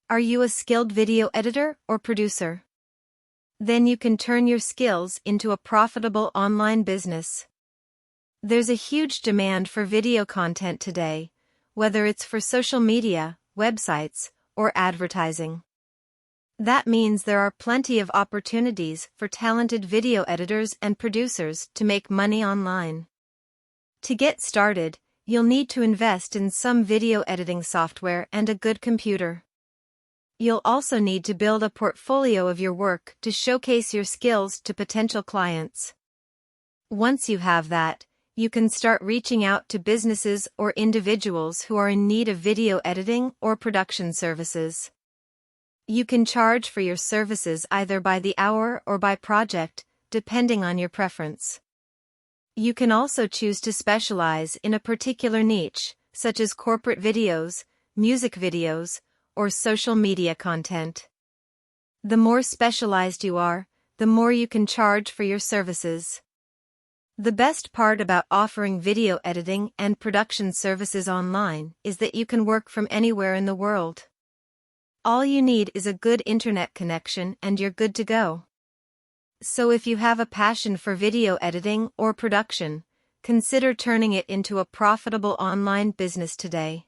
Are you a skilled video editor or producer? Then you can turn your skills into a profitable online business. There's a huge demand for video content today, whether it's for social media, websites, or advertising. That means there are plenty of opportunities for talented video editors and producers to make money online. To get started, you'll need to invest in some video editing software and a good computer. You'll also need to build a portfolio of your work to showcase your skills to potential clients. Once you have that, you can start reaching out to businesses or individuals who are in need of video editing or production services. You can charge for your services either by the hour or by project, depending on your preference. You can also choose to specialize in a particular niche, such as corporate videos, music videos, or social media content. The more specialized you are, the more you can charge for your services. The best part about offering video editing and production services online is that you can work from anywhere in the world. All you need is a good internet connection and you're good to go. So if you have a passion for video editing or production, consider turning it into a profitable online business today.